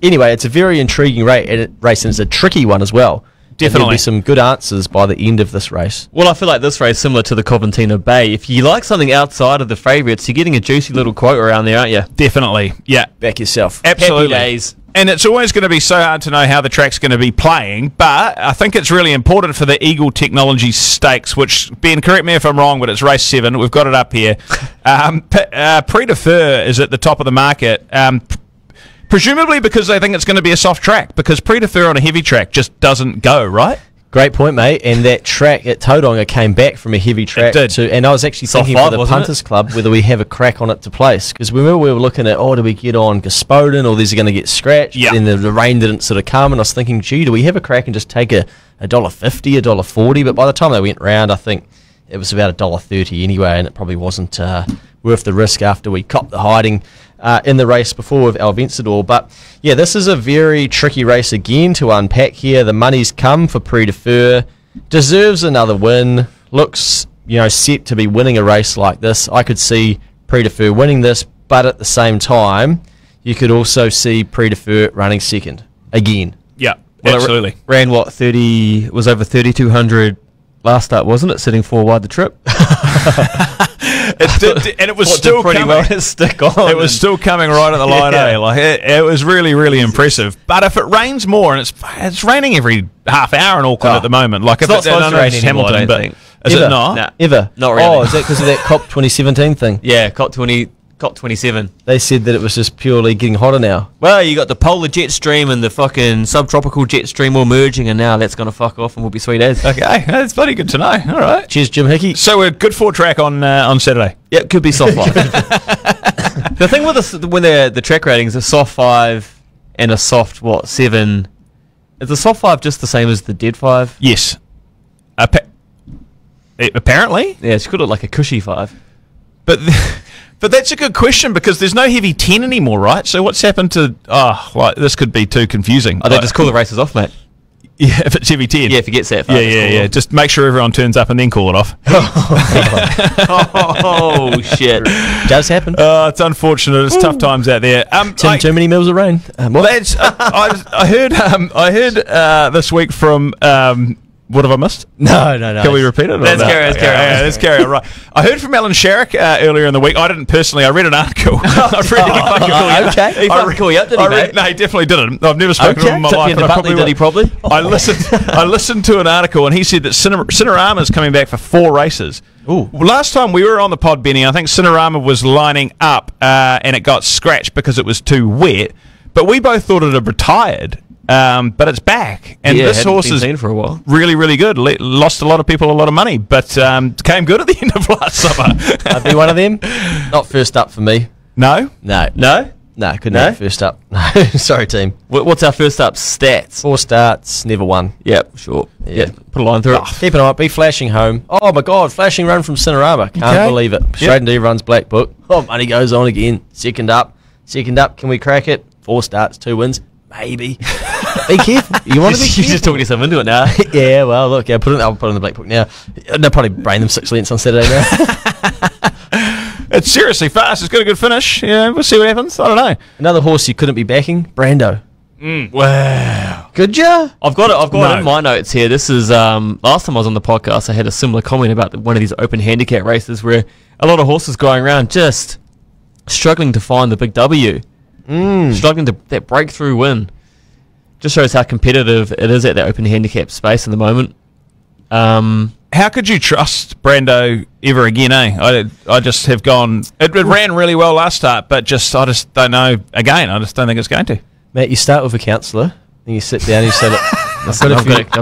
Anyway, it's a very intriguing race, and it's a tricky one as well. Definitely. There'll be some good answers by the end of this race. Well, I feel like this race similar to the Coventina Bay. If you like something outside of the favourites, you're getting a juicy little quote around there, aren't you? Definitely. Yeah. Back yourself. Absolutely. Happy days. And it's always going to be so hard to know how the track's going to be playing, but I think it's really important for the Eagle Technologies Stakes, which, Ben, correct me if I'm wrong, but it's race 7. We've got it up here. Prix de Fur is at the top of the market, presumably because they think it's going to be a soft track, because Prix de Fur on a heavy track just doesn't go, right? Great point, mate. And that track at Tauranga came back from a heavy track to, and I was actually thinking for the Punters Club whether we have a crack on it to place, because remember we were looking at, do we get on Gospodin or these are going to get scratched? Yeah. Then the rain didn't sort of come, and I was thinking, gee, do we have a crack and just take a $1.50, $1.40? But by the time they went round, I think it was about $1.30 anyway, and it probably wasn't worth the risk after we copped the hiding in the race before with El Vencedor. But yeah, this is a very tricky race again to unpack here. The money's come for Prix de Fur. Deserves another win. Looks, set to be winning a race like this. I could see Prix de Fur winning this, but at the same time, you could also see Prix de Fur running second again. Yeah, well, absolutely. It ran what, 30, was over 3,200 last start, wasn't it? Sitting 4 wide the trip. It did, and it was still pretty coming. well to stick on. It was still coming right at the line. Yeah. Like it was really, really impressive. But if it rains more, and it's raining every half hour in Auckland at the moment, like It's not supposed to rain anymore, I don't think. Is Ever. it not? Nah. Ever. Not really. Is that because of that COP 2017 thing? Yeah, COP27. They said that it was just purely getting hotter now. Well, you got the polar jet stream and the fucking subtropical jet stream all merging, and now that's going to fuck off and we'll be sweet as. Okay, that's bloody good to know. All right. Cheers, Jim Hickey. So we're good for track on Saturday. Yeah, it could be soft 5. The thing with when the track ratings, a soft 5 and a soft, 7, is the soft 5 just the same as the dead 5? Yes. Apparently. Yeah, it's called it like a cushy 5. But that's a good question, because there's no heavy 10 anymore, right? So what's happened to... this could be too confusing. Oh, they just call the races off, mate. Yeah, if it's heavy 10. Yeah, if it gets that far. Yeah. Just make sure everyone turns up and then call it off. Oh, shit. Does happen. It's unfortunate. It's tough times out there. Too many mils of rain. That's, I heard this week from... what have I missed? No. Can we repeat it? Let's carry on. Right. I heard from Alan Sharrock earlier in the week. I didn't personally. I read an article. Okay. He fucking call you up, did he, mate? No, he definitely didn't. I've never spoken to him in my Took life. you into Butley, did he probably? I listened to an article, and he said that Cinerama's coming back for 4 races. Ooh. Last time we were on the pod, Benny, I think Cinerama was lining up, and it got scratched because it was too wet. But we both thought it had retired. But it's back, and this horse is seen for a while. really, really good. Lost a lot of people a lot of money, but came good at the end of last summer. I'd be one of them. Not first up for me. No? No, couldn't No? be first up. No, sorry, team. What's our first up stats? 4 starts, never won. Yep, sure. Yeah. Yeah, put a line through it. Keep an eye, be flashing home. Oh my God, flashing run from Cinerama. Can't Okay. believe it. Straight into everyone's black book. Oh, money goes on again. Second up. Can we crack it? 4 starts, 2 wins. Maybe. Be careful. You want to be careful. You're just talking yourself into it now. Yeah, well, look, I'll put it in the black book now. They'll probably brain them 6 lengths on Saturday now. It's seriously fast. It's got a good finish. Yeah, we'll see what happens. I don't know. Another horse you couldn't be backing, Brando. Wow. Could ya? I've got it No. in my notes here. This is last time I was on the podcast, I had a similar comment about one of these open handicap races where a lot of horses going around just struggling to find the big W. Struggling to that breakthrough win. Just shows how competitive it is at that open handicap space in the moment. How could you trust Brando ever again, eh? I just have gone... It ran really well last start, but I just don't know. Again, I just don't think it's going to. Mate, you start with a counsellor, and you sit down and you say, look,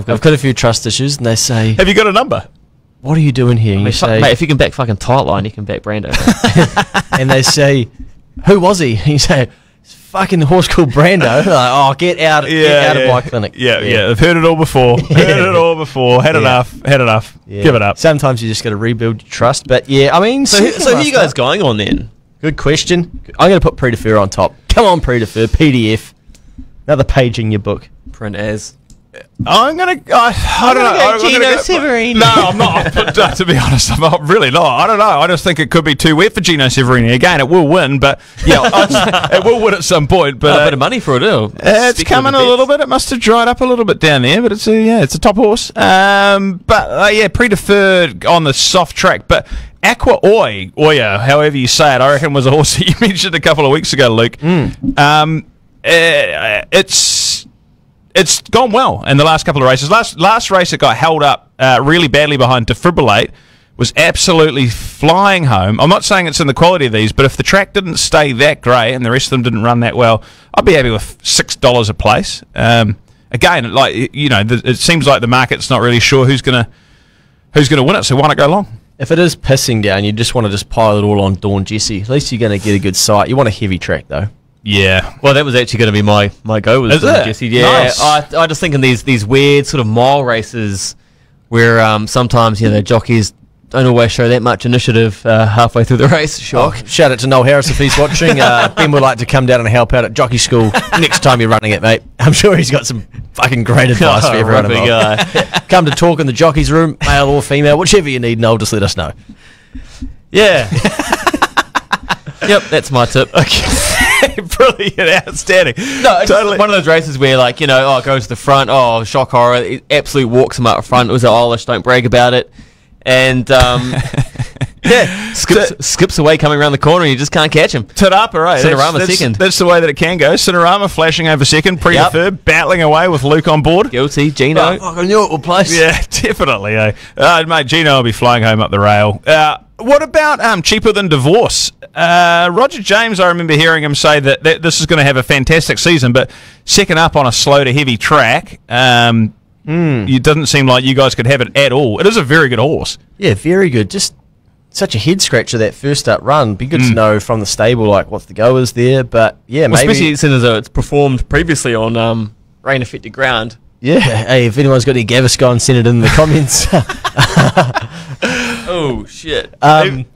I've got a few trust issues, and they say, Have you got a number? what are you doing here? And you say, Mate, if you can back fucking Tightline, you can back Brando. and they say, who was he? And you say, it's fucking horse called Brando. They're like, get out of my clinic. Yeah. I've heard it all before. Had enough. Yeah. Give it up. Sometimes you just got to rebuild your trust. But yeah, I mean, so who are you guys going on then? Good question. I'm going to put Prix de Fur on top. Come on, Prix de Fur, PDF. Another page in your book. Print as. I'm gonna. I don't know. Gino Severini. No, I'm not. To be honest, I'm not, really not. I don't know. I just think it could be too wet for Gino Severini. Again, it will win, but yeah, it will win at some point. But a bit of money for it, it's coming a little bit. It must have dried up a little bit down there, but it's a top horse. Pre-deferred on the soft track, but Aqua Oya, however you say it, I reckon was a horse that you mentioned a couple of weeks ago, Luke. It's gone well in the last couple of races. Last race it got held up really badly behind Defibrillate, was absolutely flying home. I'm not saying it's in the quality of these, but if the track didn't stay that great and the rest of them didn't run that well, I'd be happy with $6 a place. Again, like it seems like the market's not really sure who's gonna win it, so why not go long? If it is pissing down, you just want to just pile it all on Dawn Jessie. At least you're going to get a good sight. You want a heavy track though. Yeah. Well, that was actually going to be my go with Jesse. Yeah. Nice. I just think in these weird sort of mile races where sometimes the jockeys don't always show that much initiative halfway through the race. Sure. Oh, shout out to Noel Harris if he's watching. Ben would like to come down and help out at jockey school next time you're running it, mate. I'm sure he's got some fucking great advice for everyone involved. Come to talk in the jockey's room, male or female, whichever you need, Noel, just let us know. Yeah. Yep, that's my tip. Okay. Brilliant, outstanding. No, it's totally one of those races where, it goes to the front, shock horror, it absolutely walks him up front. It was Irish, don't brag about it. And, skips away coming around the corner and you just can't catch him. Te Rapa, right? Cinerama second. That's the way that it can go. Cinerama flashing over second, pre-deferred, battling away with Luke on board. Guilty, Gino. I knew it would place. Yeah, definitely. Mate, Gino will be flying home up the rail. What about Cheaper Than Divorce? Roger James, I remember hearing him say that this is going to have a fantastic season, but second up on a slow to heavy track, it doesn't seem like you guys could have it at all. It is a very good horse. Yeah, very good. Just such a head scratcher that first up run. Be good to know from the stable what the go is there. But yeah, maybe especially since it's performed previously on rain affected ground. Yeah. Hey, if anyone's got any Gaviscon, send it in the comments. Oh shit. I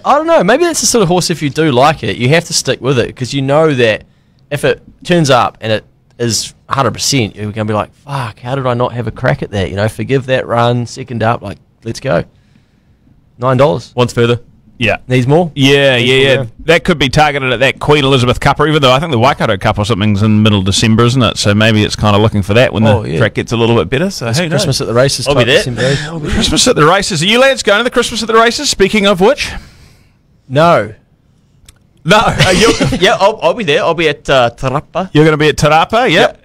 don't know. Maybe that's the sort of horse, if you do like it, you have to stick with it, because you know that if it turns up and it is 100%, you're going to be like, fuck, how did I not have a crack at that? Forgive that run, second up, let's go. $9. Once further. Yeah. Needs more? Yeah. That could be targeted at that Queen Elizabeth Cup, or even though I think the Waikato Cup or something's in the middle of December, isn't it? So maybe it's kind of looking for that when the track gets a little bit better. So it's Christmas at the races. I'll be there. Christmas at the races. Are you lads going to the Christmas at the races? Speaking of which? No. I'll be there. I'll be at Te Rapa. You're going to be at Te Rapa? Yeah.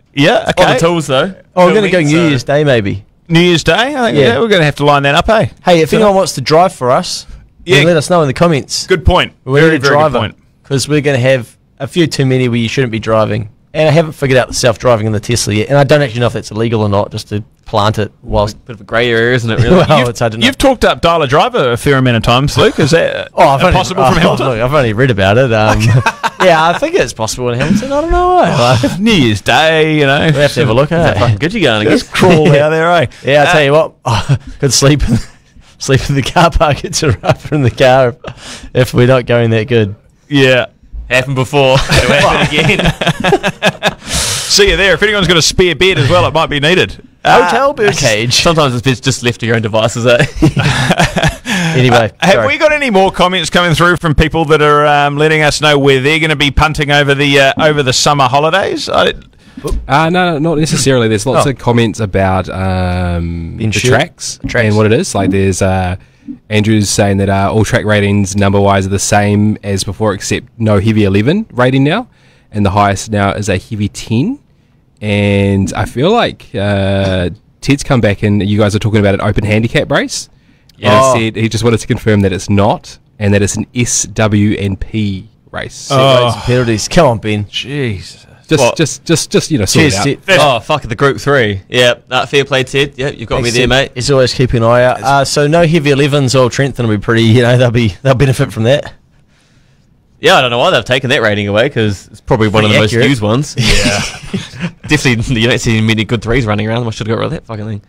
Okay. On the tools, though. Oh, we're going to go New Year's Day, maybe. New Year's Day? I think we're going to have to line that up, eh? Hey, if anyone wants to drive for us, let us know in the comments. Good point. Very good point. Because we're going to have a few too many where you shouldn't be driving. And I haven't figured out the self-driving in the Tesla yet. And I don't actually know if that's illegal or not, just to plant it whilst... Bit of a grey area, isn't it, really? Well, it's hard to know. You've talked up Dial a Driver a fair amount of times, Luke. Is that possible from Hamilton? Look, I've only read about it. Yeah, I think it's possible in Hamilton. I don't know. New Year's Day, we have to have a look at it. Fucking good you going, I guess. Crawl out there, eh? Yeah, I'll tell you what. Could sleep in the car park. It's a rubber in the car if we're not going that good. Yeah. Happened before. It'll happen again. See you there. If anyone's got a spare bed as well, it might be needed. Hotel bird cage. Sometimes it's just left to your own devices, eh? Anyway, have we got any more comments coming through from people that are letting us know where they're going to be punting over the summer holidays? No, not necessarily. There's lots of comments about the tracks and what it is. Like there's Andrew's saying that all track ratings number-wise are the same as before, except no heavy 11 rating now, and the highest now is a heavy 10. And I feel like Ted's come back and you guys are talking about an open handicap race. Yeah. He said he just wanted to confirm that it's not, and that it's an SW&P race. Penalties. Come on, Ben. Jeez. Just sort it out. Fuck the group 3. Yeah, fair play, Ted. Yeah, you've got me there, mate. He's always keeping an eye out. So no heavy 11s or Trentham will be pretty. They'll benefit from that. Yeah, I don't know why they've taken that rating away, because it's probably one of the most used ones. Yeah, definitely. You don't see many good 3s running around. I should have got rid of that fucking thing.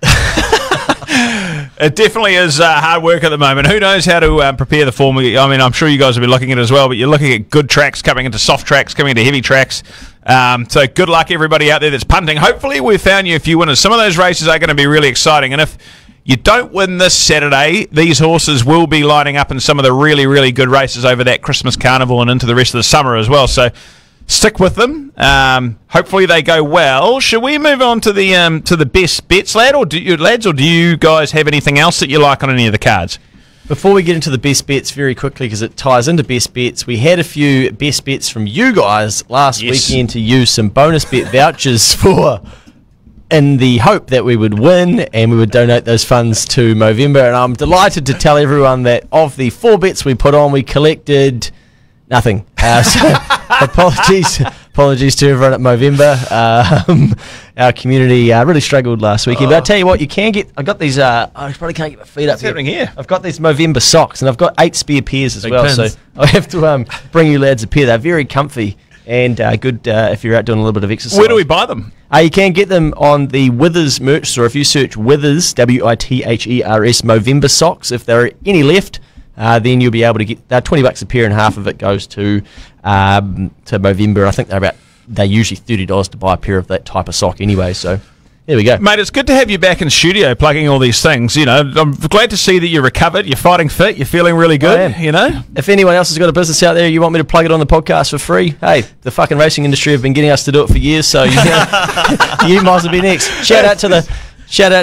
It definitely is hard work at the moment. Who knows how to prepare the form? I mean, I'm sure you guys will be looking at it as well, but you're looking at good tracks coming into soft tracks, coming into heavy tracks. So good luck, everybody out there that's punting. Hopefully we've found you a few winners. Some of those races are going to be really exciting. And if you don't win this Saturday, these horses will be lining up in some of the really, really good races over that Christmas carnival and into the rest of the summer as well. So stick with them. Hopefully they go well. Should we move on to the best bets, lads, or do you guys have anything else that you like on any of the cards? Before we get into the best bets very quickly, because it ties into best bets, we had a few best bets from you guys last weekend to use some bonus bet vouchers for, in the hope that we would win and we would donate those funds to Movember. And I'm delighted to tell everyone that of the 4 bets we put on, we collected nothing. So apologies to everyone at Movember. Our community really struggled last weekend. But I tell you what, you can get. I got these. I probably can't get my feet up. What's happening here? I've got these Movember socks, and I've got 8 spare pairs as Big well. pins. So I have to bring you lads a pair. They're very comfy and good if you're out doing a little bit of exercise. Where do we buy them? You can get them on the Withers merch store. If you search Withers, Withers, Movember socks, if there are any left, then you'll be able to get $20 a pair, and half of it goes to Movember. I think they're usually $30 to buy a pair of that type of sock anyway. So there we go, mate. It's good to have you back in studio plugging all these things. You know, I'm glad to see that you're recovered. You're fighting fit. You're feeling really good. I am. You know, if anyone else has got a business out there, you want me to plug it on the podcast for free? Hey, the fucking racing industry have been getting us to do it for years, so you might as well be next. Shout out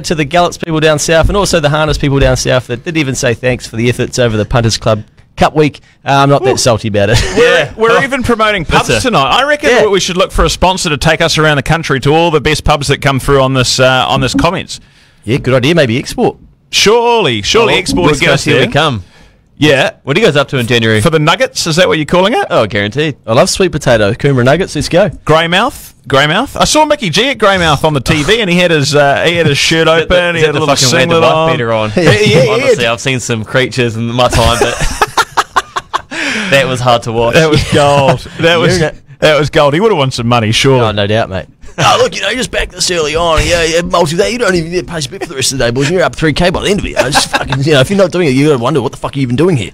to the Gallops people down south, and also the harness people down south that didn't even say thanks for the efforts over the Punters Club Cup week. I'm not that salty about it. We're even promoting pubs tonight. I reckon we should look for a sponsor to take us around the country to all the best pubs that come through on this comments. Yeah, good idea. Maybe export. Surely export will get us here. there. We come. Yeah. What are you guys up to in January? For the nuggets, is that what you're calling it? Oh, guaranteed. I love sweet potato. Coomera nuggets. Let's go. Greymouth. I saw Mickey G at Greymouth on the TV, and he had his shirt open. He had a little singlet on. Honestly, I've seen some creatures in my time, but that was hard to watch. That was gold. That was gold. He would have won some money, surely. Oh, no doubt, mate. Look, you just back this early on. Yeah, multi that. You don't even need to pay a bit for the rest of the day, boys. You're up 3K by the end of it. Just fucking, if you're not doing it, you got to wonder what the fuck are you even doing here.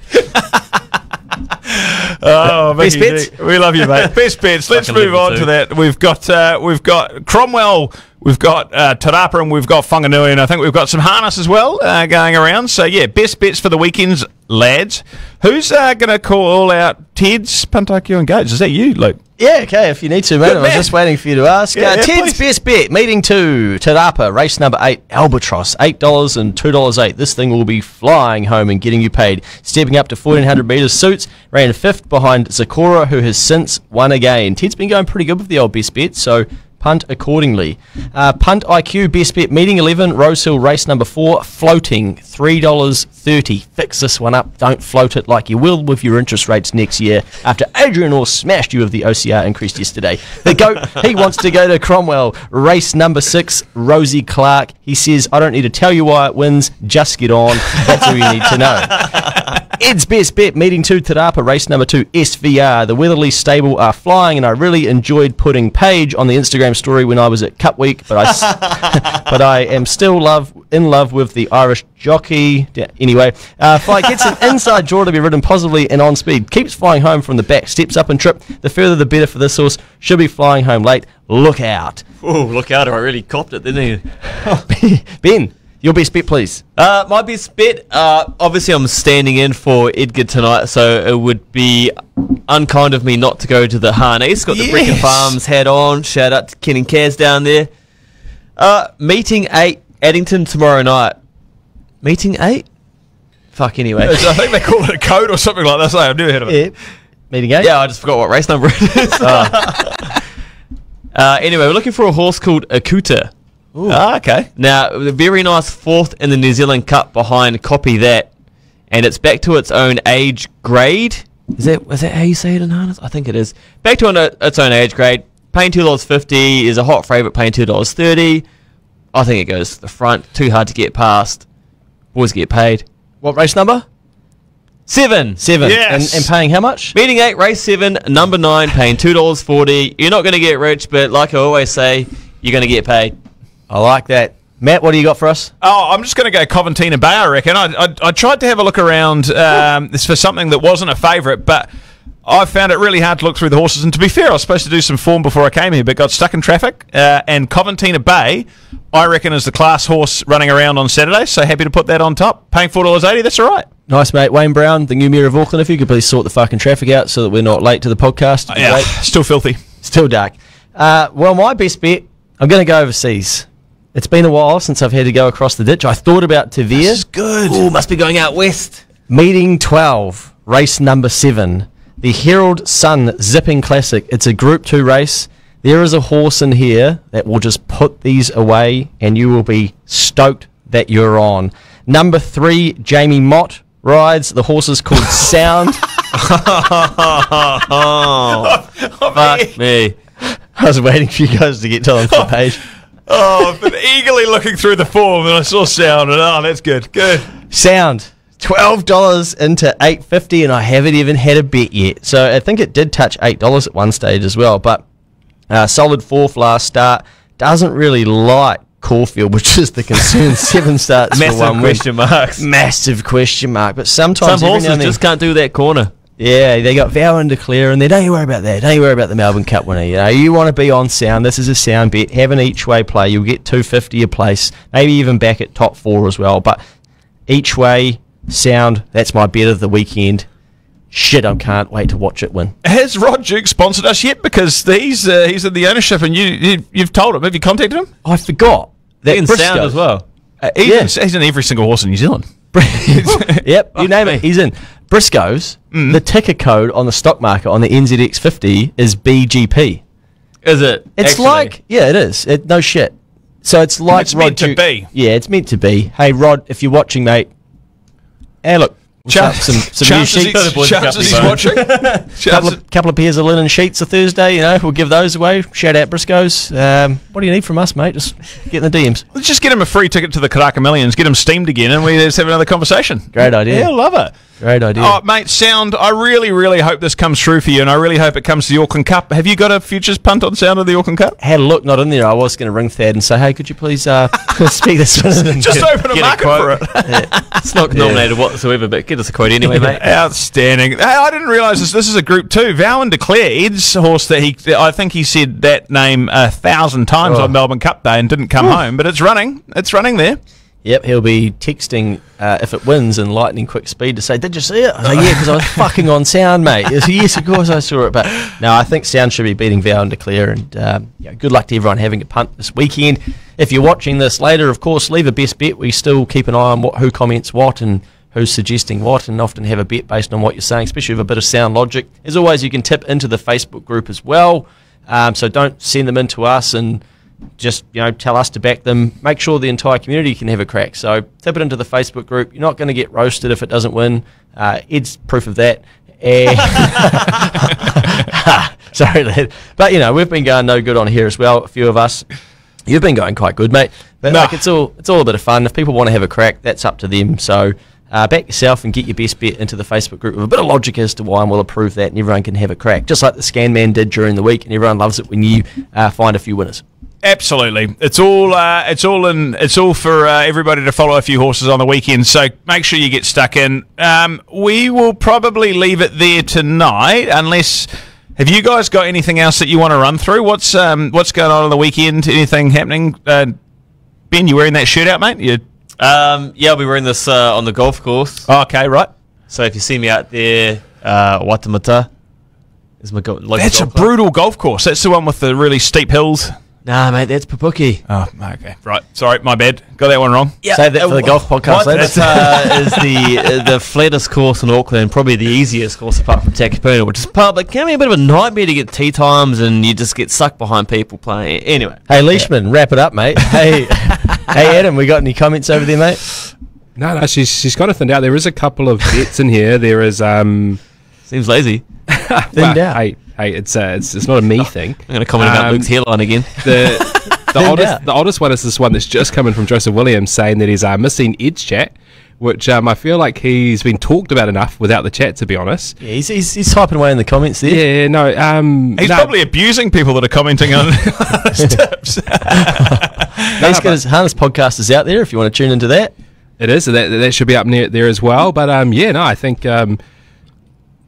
Oh, best bets. We love you, mate. Best bets. Let's move on to that. We've got Cromwell, we've got Te Rapa, and we've got Whanganui, and I think we've got some harness as well going around. So yeah, best bets for the weekends, lads. Who's going to call out Ted's Punt IQ and Gauge? Is that you, Luke? Yeah, okay, if you need to, mate. I was just waiting for you to ask. Ted's please. best bet, meeting 2, Te Rapa, race number 8, Albatross, $8 and $2.08. This thing will be flying home and getting you paid. Stepping up to 1,400 metres, Suits ran 5th behind Zakora, who has since won again. Ted's been going pretty good with the old best bet, so punt accordingly. Punt IQ best bet, meeting 11, Rosehill, race number 4, floating, $3.30. Fix this one up. Don't float it like you will with your interest rates next year after Adrian Orr smashed you with the OCR increased yesterday. The GOAT, he wants to go to Cromwell, race number 6, Rosie Clark. He says, I don't need to tell you why it wins, just get on. That's all you need to know. Ed's best bet, meeting 2, Te Rapa, race number 2, SVR. The Weatherly stable are flying, and I really enjoyed putting Paige on the Instagram story when I was at Cup Week, but I am still in love with the Irish jockey. Anyway, Flight gets an inside draw to be ridden positively and on speed. Keeps flying home from the back, steps up and trip. The further the better for this horse. Should be flying home late. Look out. Oh, look out. I really copped it, didn't he? Ben, your best bet, please. My best bet, obviously I'm standing in for Edgar tonight, so it would be unkind of me not to go to the harness. Got the Brecon Farms hat on. Shout out to Ken and Kaz down there. Meeting 8, Addington tomorrow night. Meeting 8? Fuck, anyway. I think they call it a code or something like that. I've never heard of it. Yeah. Meeting 8? Yeah, I just forgot what race number it is. Anyway, we're looking for a horse called Akuta. Okay. Now, a very nice 4th in the New Zealand Cup behind Copy That, and it's back to its own age grade. Is that how you say it in harness? I think it is. Back to its own age grade. Paying $2.50 is a hot favourite, paying $2.30. I think it goes to the front. Too hard to get past. Boys get paid. What race number? 7. Yes. And paying how much? Meeting 8, race 7, number 9, paying $2.40. You're not going to get rich, but like I always say, you're going to get paid. I like that. Matt, what do you got for us? Oh, I'm just going to go Coventina Bay, I reckon. I tried to have a look around for something that wasn't a favourite, but I found it really hard to look through the horses, and to be fair, I was supposed to do some form before I came here, but got stuck in traffic. And Coventina Bay, I reckon, is the class horse running around on Saturday, so happy to put that on top. Paying $4.80, that's all right. Nice, mate. Wayne Brown, the new Mayor of Auckland, if you could please sort the fucking traffic out so that we're not late to the podcast. Yeah, still filthy. Still dark. Well, my best bet, I'm going to go overseas. It's been a while since I've had to go across the ditch. I thought about Te Rapa. This is good. Oh, must be going out west. Meeting 12, race number 7. The Herald Sun Zipping Classic. It's a Group 2 race. There is a horse in here that will just put these away, and you will be stoked that you're on. Number 3, Jamie Mott rides. The horse is called Sound. Fuck me. I was waiting for you guys to get to the page. I've been eagerly looking through the form, and I saw Sound, and that's good. Good. Sound. $12 into $8.50, and I haven't even had a bet yet. So I think it did touch $8 at one stage as well. But solid 4th last start. Doesn't really like Caulfield, which is the concern. 7 starts for 1 question marks. Massive question mark. But sometimes some horses just can't do that corner. Yeah, they got Vow and Declare, and they don't you worry about that. Don't you worry about the Melbourne Cup winner. You know, you want to be on Sound. This is a Sound bet. Have an each way play. You'll get $2.50 a place. Maybe even back at top 4 as well. But each way. Sound, that's my bet of the weekend. Shit, I can't wait to watch it win. Has Rod Duke sponsored us yet? Because he's in the ownership, and you've told him. Have you contacted him? I forgot. That in Sound as well. He's in every single horse in New Zealand. Yep, you name it, he's in. Briscoe's, the ticker code on the stock market on the NZX50 is BGP. Is it? It's actually? like, yeah, it is. No shit. So it's like it's Rod meant Duke. to be. Yeah, it's meant to be. Hey, Rod, if you're watching, mate. Hey, look. Some new sheets. Chances he's watching. Couple of pairs of linen sheets a Thursday, you know, we'll give those away. Shout out Briscoe's. What do you need from us, mate? Just get in the DMs. Let's just get him a free ticket to the Karaka Millions, get him steamed again, and we just have another conversation. Great idea. Yeah, love it. Great idea. Oh, mate, Sound, I really, really hope this comes through for you, and I really hope it comes to the Auckland Cup. Have you got a futures punt on Sound of the Auckland Cup? Had a look, not in there. I was going to ring Thad and say, hey, could you please speak this one? Just open a market for it. It's not nominated whatsoever, but get us a quote anyway, mate. Outstanding. Hey, I didn't realise this is a Group 2. Vow and Declare, Ed's horse that I think he said that name 1,000 times on Melbourne Cup Day and didn't come home, but it's running. It's running there. Yep, he'll be texting if it wins in lightning quick speed to say, did you see it? I was like, yeah, because I was fucking on Sound, mate. Yes, of course I saw it. But no, I think Sound should be beating Vow and Declare. And good luck to everyone having a punt this weekend. If you're watching this later, of course, leave a best bet. We still keep an eye on who comments what and who's suggesting what, and often have a bet based on what you're saying, especially with a bit of sound logic. As always, you can tip into the Facebook group as well. So don't send them in to us and just tell us to back them. Make sure the entire community can have a crack. So tip it into the Facebook group. You're not going to get roasted if it doesn't win. Ed's proof of that. Sorry, lad. But we've been going no good on here as well. A few of us. You've been going quite good, mate. But it's all a bit of fun. If people want to have a crack, that's up to them. So back yourself and get your best bet into the Facebook group with a bit of logic as to why, and we'll approve that, and everyone can have a crack, just like the Scan Man did during the week, and everyone loves it when you find a few winners. Absolutely, it's all for everybody to follow a few horses on the weekend. So make sure you get stuck in. We will probably leave it there tonight, unless. Have you guys got anything else that you want to run through? What's going on the weekend? Anything happening? Ben, you wearing that shirt out, mate? I'll be wearing this on the golf course. Oh, okay, right. So if you see me out there, Watamata is my local That's golf a brutal golf course. That's the one with the really steep hills. Nah, mate, that's Papuki. Oh, okay. Right. Sorry, my bad. Got that one wrong. Yep. Save that for the golf podcast later. That is the flattest course in Auckland, probably the easiest course apart from Takapuna, which is public. Can be a bit of a nightmare to get tee times, and you just get sucked behind people playing. Anyway. Hey, Leishman, wrap it up, mate. Hey, Adam, we got any comments over there, mate? No, she's kind of thinned out. There is a couple of bets in here. There is seems lazy. Thinned out. Hey, it's not a me thing. I'm going to comment about Luke's hairline again. The oldest one is this one that's just coming from Joseph Williams, saying that he's missing Ed's chat, which I feel like he's been talked about enough without the chat, to be honest. Yeah, he's typing away in the comments there. Yeah, no. He's probably abusing people that are commenting on his tips. He's got his Harness podcast is out there if you want to tune into that. It is. That should be up near there as well. But I think.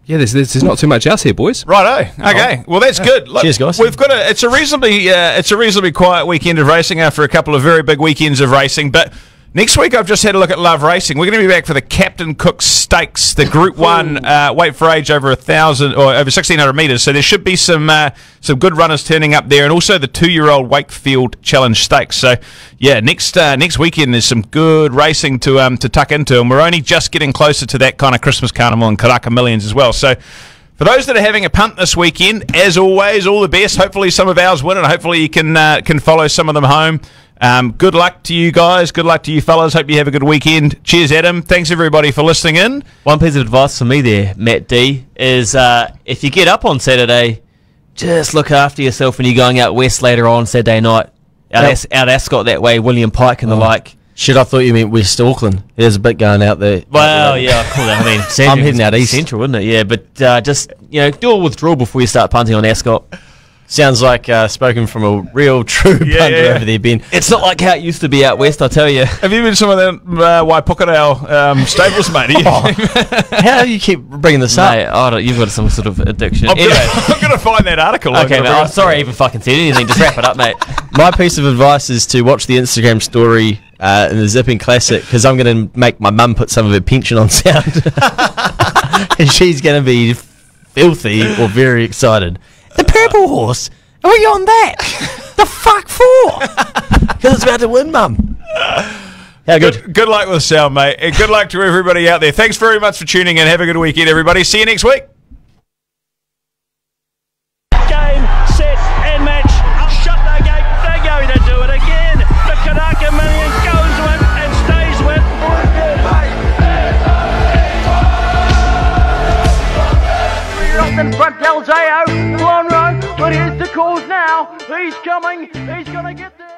Yeah, there's not too much else here, boys. Righto. Okay. Well, that's good. Look, cheers, guys. We've got it's a reasonably quiet weekend of racing after a couple of very big weekends of racing. But next week, I've just had a look at Love Racing. We're going to be back for the Captain Cook Stakes, the Group 1 weight for age over 1,000 or over 1,600 metres. So there should be some good runners turning up there, and also the 2-year-old Wakefield Challenge Stakes. So yeah, next weekend there's some good racing to tuck into, and we're only just getting closer to that kind of Christmas carnival and Karaka Millions as well. So for those that are having a punt this weekend, as always, all the best. Hopefully some of ours win, and hopefully you can follow some of them home. Good luck to you guys. Good luck to you fellas. Hope you have a good weekend. Cheers, Adam. Thanks, everybody, for listening in. One piece of advice for me there, Matt D, is if you get up on Saturday, just look after yourself when you're going out west later on Saturday night. Out Ascot that way, William Pike and the like. Shit, I thought you meant West Auckland. There's a bit going out there. Well, yeah, I call that. I mean, I'm heading out east. Central, isn't it? Yeah, but just do a withdrawal before you start punting on Ascot. Sounds like spoken from a real true punter over there, Ben. It's not like how it used to be out west, I tell you. Have you been to some of the Waipokotau stables, mate? How do you keep bringing this up? Mate, you've got some sort of addiction. I'm going to find that article. Okay, mate. Sorry I even fucking said anything. Just wrap it up, mate. My piece of advice is to watch the Instagram story in the Zipping Classic, because I'm going to make my mum put some of her pension on sound. And she's going to be filthy or very excited. The purple horse? Are we on that? The fuck for? Because it's about to win, Mum. How good? Good luck with sound, mate. And good luck to everybody out there. Thanks very much for tuning in. Have a good weekend, everybody. See you next week. Game, set, and match. Shut the gate. They're going to do it again. The Karaka Million goes with and stays with. In front, Delzeo, long run, but here's the calls now. He's coming. He's going to get there.